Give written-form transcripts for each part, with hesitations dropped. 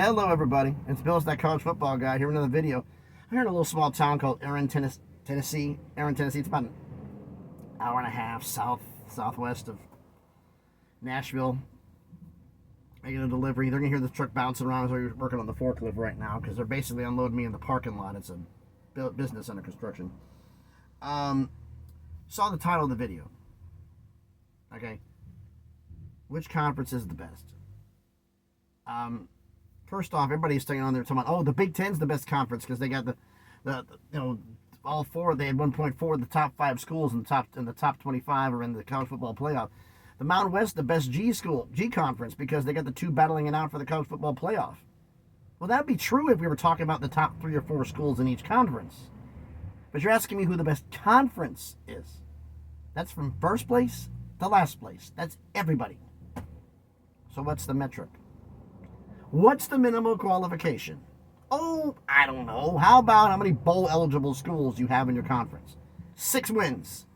Hello, everybody. It's Bill's that college football guy here with another video. I'm here in a little small town called Tennessee. Tennessee. It's about an hour and a half southwest of Nashville. Making a delivery. They're gonna hear the truck bouncing around as we're working on the forklift right now because they're basically unloading me in the parking lot. It's a business under construction. Saw the title of the video. Okay. Which conference is the best? First off, everybody's staying on there talking about, the Big Ten's the best conference because they got the all four. They had 1.4 of the top 5 schools in the top 25 are in the college football playoff. The Mountain West, the best G conference because they got the 2 battling it out for the college football playoff. Well, that'd be true if we were talking about the top 3 or 4 schools in each conference. But you're asking me who the best conference is. That's from first place to last place. That's everybody. So what's the metric? What's the minimum qualification? I don't know. How about how many bowl-eligible schools you have in your conference? 6 wins.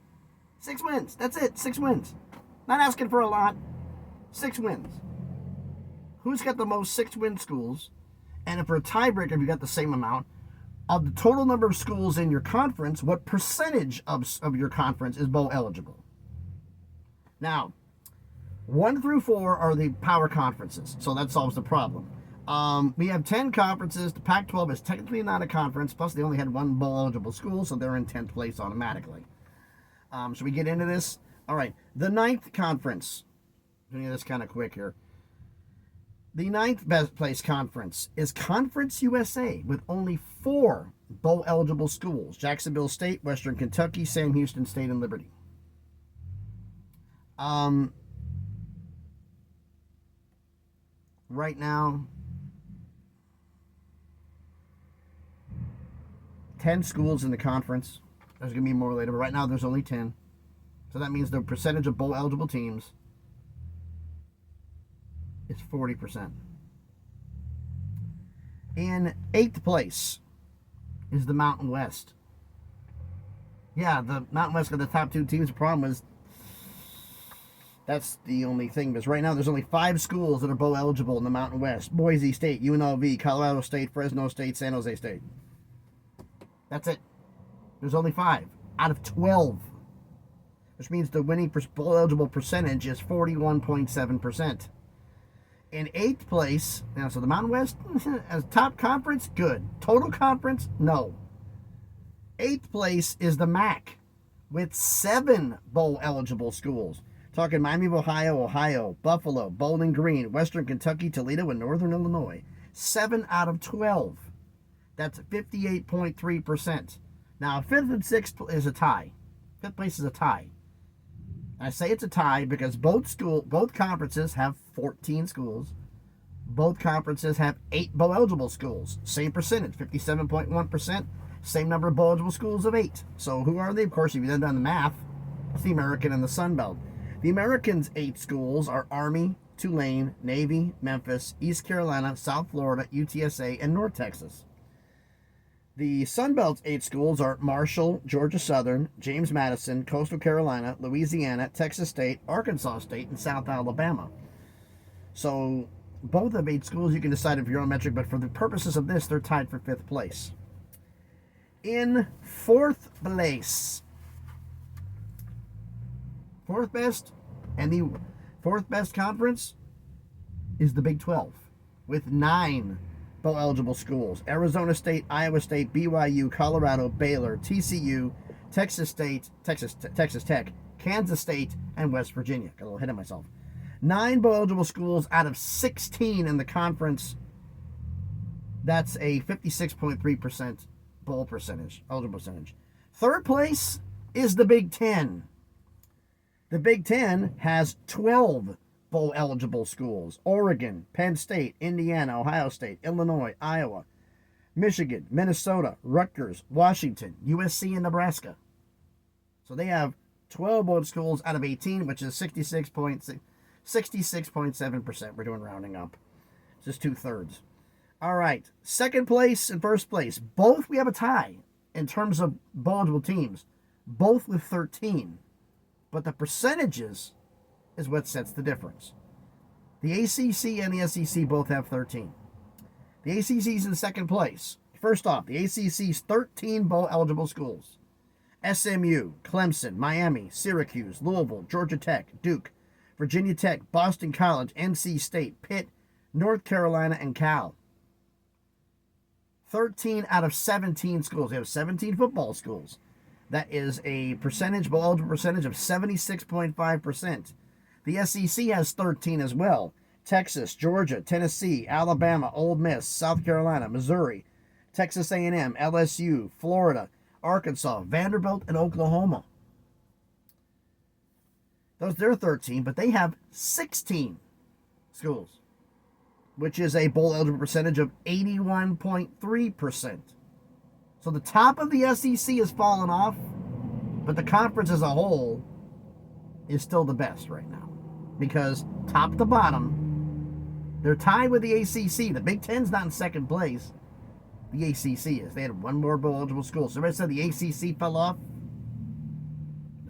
6 wins. That's it. 6 wins. Not asking for a lot. 6 wins. Who's got the most 6-win schools? And if for a tiebreaker, if you got the same amount, of the total number of schools in your conference, what percentage of your conference is bowl-eligible? Now, 1 through 4 are the power conferences, so that solves the problem. We have 10 conferences. The Pac-12 is technically not a conference, plus they only had 1 bowl-eligible school, so they're in 10th place automatically. Should we get into this? All right, the 9th conference. Doing this kind of quick here. The 9th best place conference is Conference USA with only 4 bowl-eligible schools: Jacksonville State, Western Kentucky, Sam Houston State, and Liberty. Right now, 10 schools in the conference. There's going to be more later, but right now there's only 10. So that means the percentage of bowl-eligible teams is 40%. In 8th place is the Mountain West. Yeah, the Mountain West got the top 2 teams. The problem is that's the only thing, because right now there's only 5 schools that are bowl eligible in the Mountain West: Boise State, UNLV, Colorado State, Fresno State, San Jose State. That's it. There's only 5 out of 12, which means the winning bowl eligible percentage is 41.7%. In 8th place, now so the Mountain West as top conference, good. Total conference, no. 8th place is the MAC with 7 bowl eligible schools. Talking Miami of Ohio, Buffalo, Bowling Green, Western Kentucky, Toledo, and Northern Illinois. 7 out of 12. That's 58.3%. Now, 5th and 6th is a tie. 5th place is a tie. I say it's a tie because both conferences have 14 schools. Both conferences have 8 bowl-eligible schools. Same percentage, 57.1%. Same number of bowl-eligible schools of 8. So who are they? Of course, if you've done the math, it's the American and the Sun Belt. The Americans' 8 schools are Army, Tulane, Navy, Memphis, East Carolina, South Florida, UTSA, and North Texas. The Sun Belt's 8 schools are Marshall, Georgia Southern, James Madison, Coastal Carolina, Louisiana, Texas State, Arkansas State, and South Alabama. So both have 8 schools. You can decide if you're on metric, but for the purposes of this, they're tied for 5th place. In 4th place, 4th best, and the 4th best conference is the Big 12 with 9 bowl-eligible schools: Arizona State, Iowa State, BYU, Colorado, Baylor, TCU, Texas State, Texas Tech, Kansas State, and West Virginia. Got a little ahead of myself. 9 bowl-eligible schools out of 16 in the conference. That's a 56.3% bowl percentage, eligible percentage. 3rd place is the Big 10. The Big 10 has 12 bowl-eligible schools: Oregon, Penn State, Indiana, Ohio State, Illinois, Iowa, Michigan, Minnesota, Rutgers, Washington, USC, and Nebraska. So they have 12 bowl schools out of 18, which is 66.7%. We're doing rounding up. It's just 2/3. All right, 2nd place and 1st place. Both we have a tie in terms of bowl-eligible teams, both with 13. But the percentages is what sets the difference. The ACC and the SEC both have 13. The ACC's in second place. First off, the ACC's 13 bowl-eligible schools. SMU, Clemson, Miami, Syracuse, Louisville, Georgia Tech, Duke, Virginia Tech, Boston College, NC State, Pitt, North Carolina, and Cal. 13 out of 17 schools. They have 17 football schools. That is a percentage, bowl-eligible percentage of 76.5%. The SEC has 13 as well. Texas, Georgia, Tennessee, Alabama, Ole Miss, South Carolina, Missouri, Texas A&M, LSU, Florida, Arkansas, Vanderbilt, and Oklahoma. They're 13, but they have 16 schools, which is a bowl-eligible percentage of 81.3%. So the top of the SEC has fallen off, but the conference as a whole is still the best right now. Because top to bottom, they're tied with the ACC. The Big Ten's not in second place. The ACC is. They had one more bowl-eligible school. So everybody said the ACC fell off.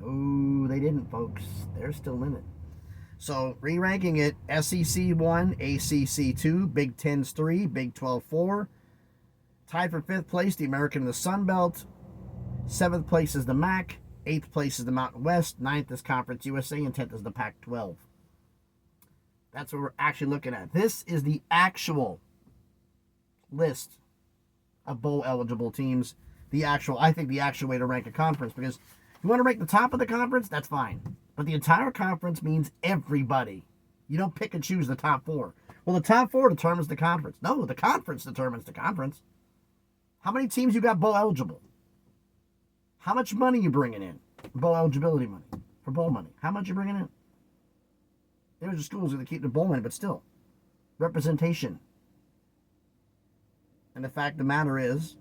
No, they didn't, folks. They're still in it. So, re-ranking it, SEC 1, ACC 2, Big Ten's 3, Big 12 4. Tied for 5th place, the American and the Sun Belt. 7th place is the MAC. 8th place is the Mountain West. 9th is Conference USA. And 10th is the Pac-12. That's what we're actually looking at. This is the actual list of bowl-eligible teams. I think the actual way to rank a conference. Because if you want to rank the top of the conference, that's fine. But the entire conference means everybody. You don't pick and choose the top 4. Well, the top 4 determines the conference. No, the conference determines the conference. How many teams you got bowl eligible? How much money you bringing in? Bowl eligibility money. For bowl money. How much you bringing in? There's the schools that keep the bowl money, but still. Representation. And the fact of the matter is,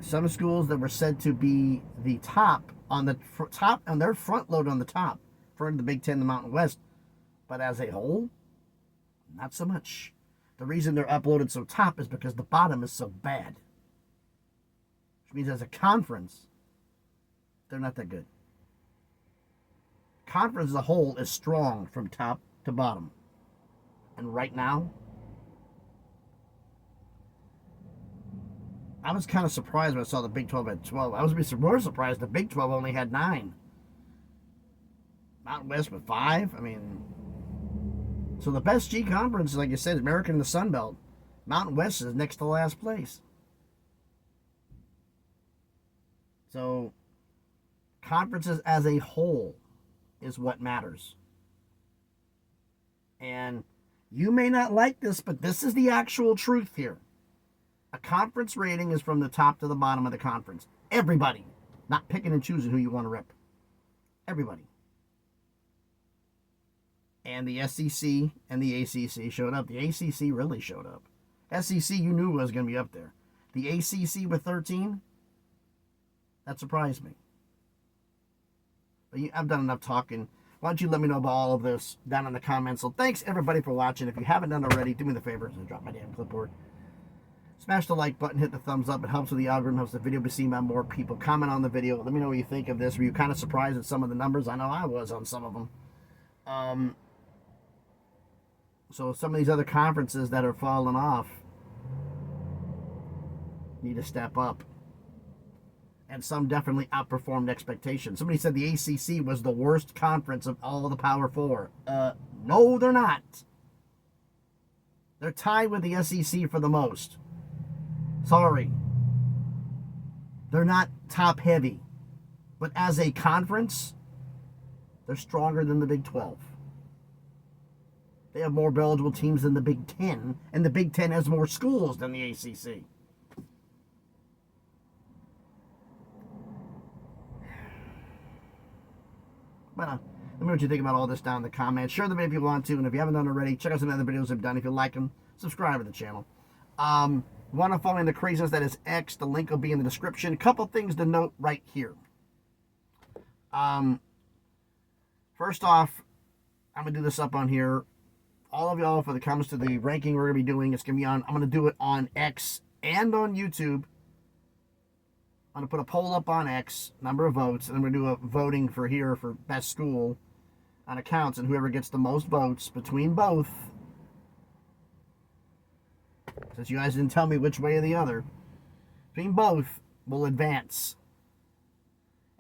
some schools that were said to be the top on their front load on the top for the Big Ten, the Mountain West, but as a whole, not so much. The reason they're uploaded so top is because the bottom is so bad, which means as a conference, they're not that good. Conference as a whole is strong from top to bottom, and right now, I was kind of surprised when I saw the Big 12 had 12. I was more surprised the Big 12 only had 9. Mountain West with 5. I mean, so the best G conference, like you said, is American and the Sun Belt. Mountain West is next to last place. So, conferences as a whole is what matters. And you may not like this, but this is the actual truth here. A conference rating is from the top to the bottom of the conference. Everybody. Not picking and choosing who you want to rep. Everybody. And the SEC and the ACC showed up. The ACC really showed up. SEC, you knew was going to be up there. The ACC with 13, that surprised me. But I've done enough talking. Why don't you let me know about all of this down in the comments. So thanks, everybody, for watching. If you haven't done already, do me the favor and drop my damn clipboard. Smash the like button, hit the thumbs up. It helps with the algorithm, helps the video be seen by more people. Comment on the video. Let me know what you think of this. Were you kind of surprised at some of the numbers? I know I was on some of them. So some of these other conferences that are falling off need to step up. And some definitely outperformed expectations. Somebody said the ACC was the worst conference of all of the Power 4. No, they're not. They're tied with the SEC for the most. Sorry. They're not top heavy. But as a conference, they're stronger than the Big 12. They have more eligible teams than the Big 10, and the Big 10 has more schools than the ACC. But let me know what you think about all this down in the comments. Share the video if you want to, and if you haven't done already, check out some other videos I've done. If you like them, subscribe to the channel. Want to follow in the craziness that is X, the link will be in the description. A couple things to note right here. First off, I'm going to do this up on here. All of y'all, for the comments to the ranking we're going to be doing, it's going to be on, I'm going to do it on X and on YouTube. I'm going to put a poll up on X, number of votes, and then we're going to do a voting for here for best school. on accounts, and whoever gets the most votes between both, since you guys didn't tell me which way or the other, between both will advance.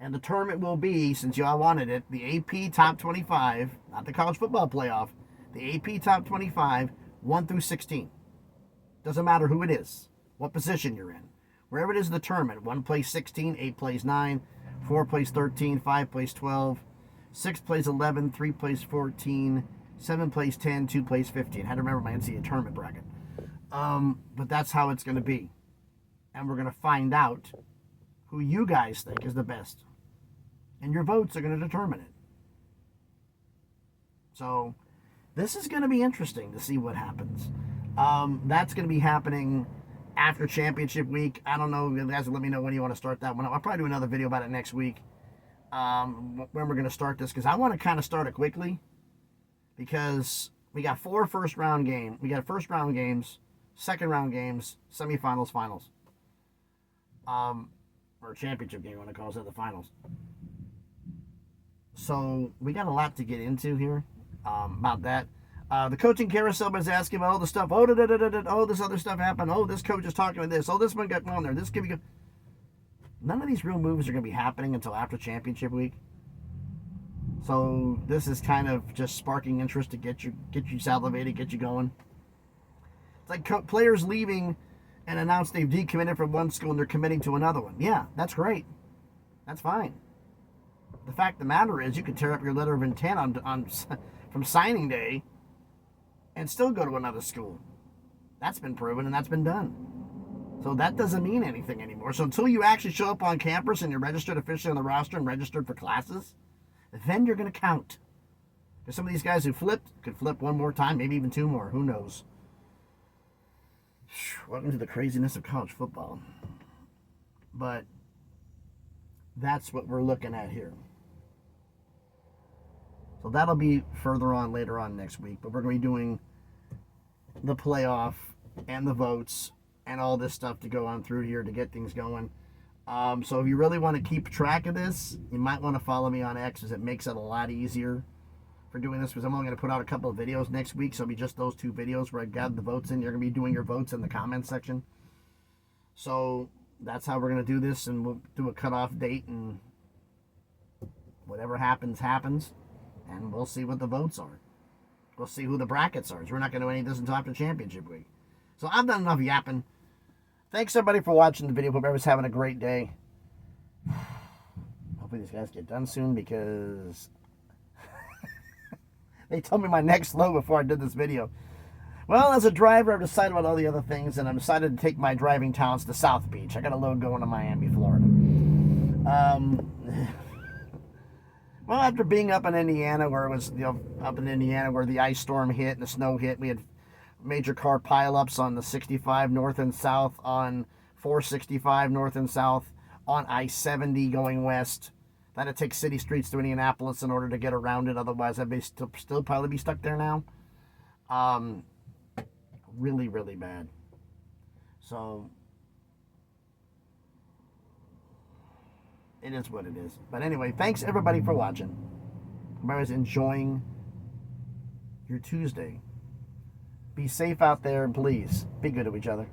And the tournament will be, since y'all wanted it, the AP Top 25, not the college football playoff, the AP Top 25, 1 through 16. Doesn't matter who it is, what position you're in. Wherever it is in the tournament, 1 plays 16, 8 plays 9, 4 plays 13, 5 plays 12, 6 plays 11, 3 plays 14, 7 plays 10, 2 plays 15. I had to remember my NCAA tournament bracket. But that's how it's going to be. And we're going to find out who you guys think is the best. And your votes are going to determine it. So this is going to be interesting to see what happens. That's going to be happening after championship week. I don't know. You guys let me know when you want to start that one. I'll probably do another video about it next week. When we're going to start this, because I want to kind of start it quickly, because we got 4 first round games. We got first round games, second round games, semifinals, finals. Or championship game when it calls it the finals. So we got a lot to get into here about that. The coaching carousel was asking about all the stuff. Oh, this other stuff happened. Oh, this coach is talking about this. Oh, this one got on there. This could be good. None of these real moves are going to be happening until after championship week. So this is kind of just sparking interest to get you salivated, get you going. It's like players leaving and announce they've decommitted from one school and they're committing to another one. Yeah, that's great. That's fine. The fact of the matter is, you can tear up your letter of intent on from signing day and still go to another school. That's been proven and that's been done. So that doesn't mean anything anymore. So until you actually show up on campus and you're registered officially on the roster and registered for classes, then you're going to count. Because some of these guys who flipped could flip one more time, maybe even 2 more. Who knows? Welcome to the craziness of college football. But that's what we're looking at here. So that'll be further on later on next week. But we're going to be doing the playoff and the votes and all this stuff to go on through here to get things going. So if you really want to keep track of this, you might want to follow me on X, as it makes it a lot easier for doing this, because I'm only going to put out a couple of videos next week. So it'll be just those 2 videos where I gather the votes in. You're going to be doing your votes in the comment section. So that's how we're going to do this, and we'll do a cutoff date, and whatever happens, happens. And we'll see what the votes are. We'll see who the brackets are. We're not going to do any of this until after championship week. So I've done enough yapping. Thanks, everybody, for watching the video. Hope everyone's having a great day. Hopefully these guys get done soon, because they told me my neck's low before I did this video. Well, as a driver, I've decided about all the other things, and I've decided to take my driving talents to South Beach. I got a load going to Miami, Florida. Well, after being up in Indiana, where it was, up in Indiana where the ice storm hit and the snow hit, we had major car pileups on the 65 north and south, on 465 north and south, on I-70 going west. I had to take city streets to Indianapolis in order to get around it. Otherwise, I'd be still probably be stuck there now. Really, really bad. So it is what it is. But anyway, thanks everybody for watching. Everybody's enjoying your Tuesday. Be safe out there, and please be good to each other.